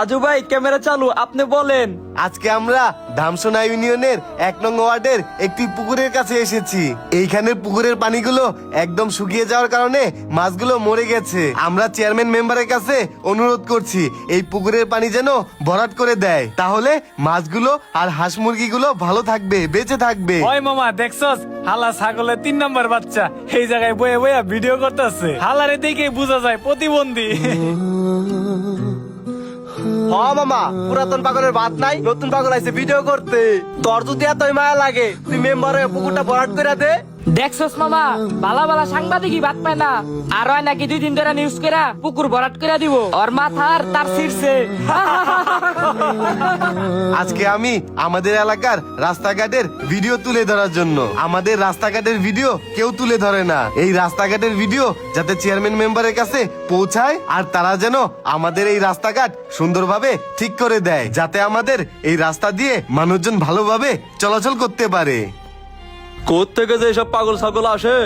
তাজু ভাই ক্যামেরা চালু, আপনি বলেন। আজকে আমরা ধামসোনা ইউনিয়নের 1 নং ওয়ার্ডের একটি পুকুরের কাছে এসেছি। এইখানের পুকুরের পানিগুলো একদম শুকিয়ে যাওয়ার কারণে মাছগুলো মরে গেছে। আমরা চেয়ারম্যান মেম্বারের কাছে অনুরোধ করছি এই পুকুরের পানি যেন ভরাট করে দেয়, তাহলে মাছগুলো আর হাঁস মুরগিগুলো ভালো থাকবে, বেঁচে থাকবে। ওই মামা দেখছস, হালা ছাগলের 3 নম্বর বাচ্চা এই জায়গায় বয়ে বয়ে ভিডিও করতেছে। হালারে দেখে বোঝা যায় প্রতিবন্ধী। হ মামা, পুরাতন পাগলের বাদ নাই, নতুন পাগল আইছে ভিডিও করতে। তোর যদি এতই মায়া লাগে তুই মেম্বার হয়ে পুকুরটা ভরাট করে দে। দেখছস মামা, বালা বালা সাংবাদিকই বাদ পায় না। আর হয় নাকি 2 দিন ধরে নিউজ করা পুকুর ভরাট করে দিব। ওর মাথার তার শীর্ষে। আজকে আমি আমাদের এলাকার রাস্তাঘাটের ভিডিও তুলে ধরার জন্য, আমাদের রাস্তাঘাটের ভিডিও কেউ তুলে ধরে না। এই রাস্তাঘাটের ভিডিও যাতে চেয়ারম্যান মেম্বারের কাছে পৌঁছায়, আর তারা যেন আমাদের এই রাস্তাঘাট সুন্দরভাবে ঠিক করে দেয়, যাতে আমাদের এই রাস্তা দিয়ে মানুষজন ভালোভাবে চলাচল করতে পারে। কোত্থেকে যে সব পাগল ছাগল আসে?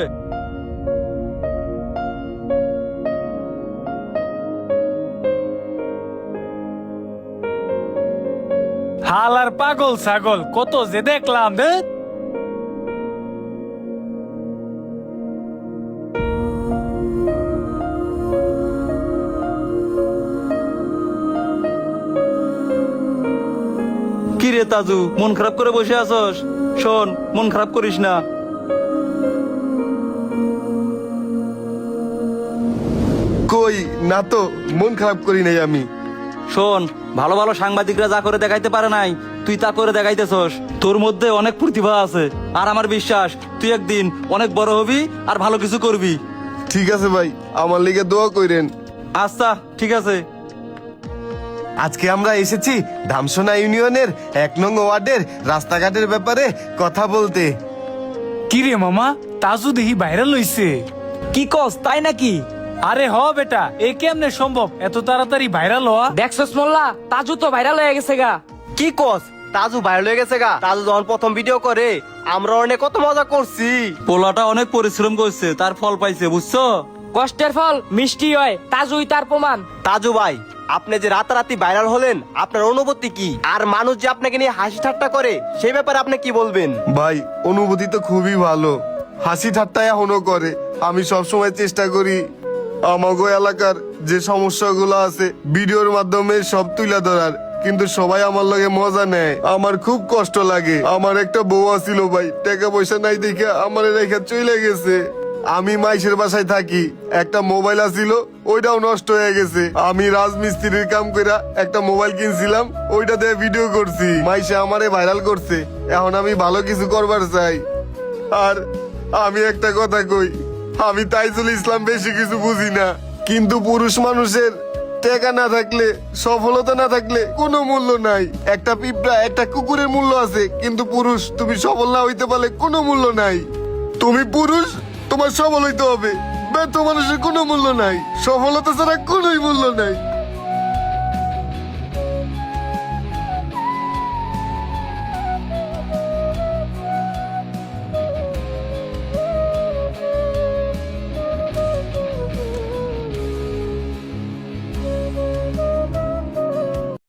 হালার পাগল ছাগল কত যে দেখলাম রে। কি রে তাজু, মন খারাপ করে বসে আছস? শোন, মন খারাপ করিস না। কই না তো, মন খারাপ করি নাই আমি। শোন, ভালো ভালো সাংবাদিকরা যা করে দেখাইতে পারে নাই, তুই তা করে দেখাইতেছস। তোর মধ্যে অনেক প্রতিভা আছে, আর আমার বিশ্বাস তুই একদিন অনেক বড় হবি আর ভালো কিছু করবি। ঠিক আছে ভাই, আমার লিগে দোয়া কইরেন। আচ্ছা ঠিক আছে। আজকে আমরা এসেছি ধামসোনা ইউনিয়নের 1 নং ওয়ার্ডের রাস্তাঘাটের ব্যাপারে কথা বলতে। কি রে মামা, তাজু দেখি ভাইরাল হইছে। কি কস, তাই নাকি? আরে হ বেটা, এ কেমনে সম্ভব এত তাড়াতাড়ি ভাইরাল হওয়া? দেখছস মোল্লা, তাজু তো ভাইরাল হয়ে গেছে গা। কি কস, তাজু ভাইরাল হয়ে গেছে গা? তাজু যখন প্রথম ভিডিও করে আমরা অনেক কত মজা করছি। পোলাটা অনেক পরিশ্রম করছে, তার ফল পাইছে, বুঝছো? কষ্টের ফল মিষ্টি হয়, তাজুই তার প্রমাণ। তাজু ভাই, আপনি যে রাতারাতি ভাইরাল হলেন, আপনার অনুভূতি কি? আর মানুষ যে আপনাকে নিয়ে হাসি ঠাট্টা করে, সেই ব্যাপারে আপনি কি বলবেন? ভাই, অনুভূতি তো খুবই ভালো। হাসি ঠাট্টা এখনো করে। আমি সবসময় চেষ্টা করি আমাগো এলাকার যে সমস্যাগুলো আছে ভিডিওর মাধ্যমে সব তুলে ধরার, কিন্তু সবাই আমার লগে মজা নেয়। আমার খুব কষ্ট লাগে। আমার একটা বউ আছিল ভাই, টাকা পয়সা নাই দেখে আমার রেখা চলে গেছে। আমি মাইশের বাসায় থাকি, একটা মোবাইল আছিল, ওইটাও নষ্ট হয়ে গেছে। আমি রাজমিস্ত্রির কাম কইরা একটা মোবাইল কিনছিলাম, ওইটা দিয়ে ভিডিও করছি। মাইশে আমারে ভাইরাল করছে। এখন আমি ভালো কিছু করবার চাই। আর আমি একটা কথা কই, আমি তাইজুল ইসলাম বেশি কিছু বুঝি না, কিন্তু পুরুষ মানুষের টাকা না থাকলে, সফলতা না থাকলে কোনো মূল্য নাই। একটা পিঁপড়া, একটা কুকুরের মূল্য আছে, কিন্তু পুরুষ তুমি সফল না হইতে পারলে কোনো মূল্য নাই। তুমি পুরুষ, তোমার সফল হইতে হবে। ব্যর্থ মানুষের কোনো মূল্য নাই, সফলতা ছাড়া কোনোই মূল্য নাই।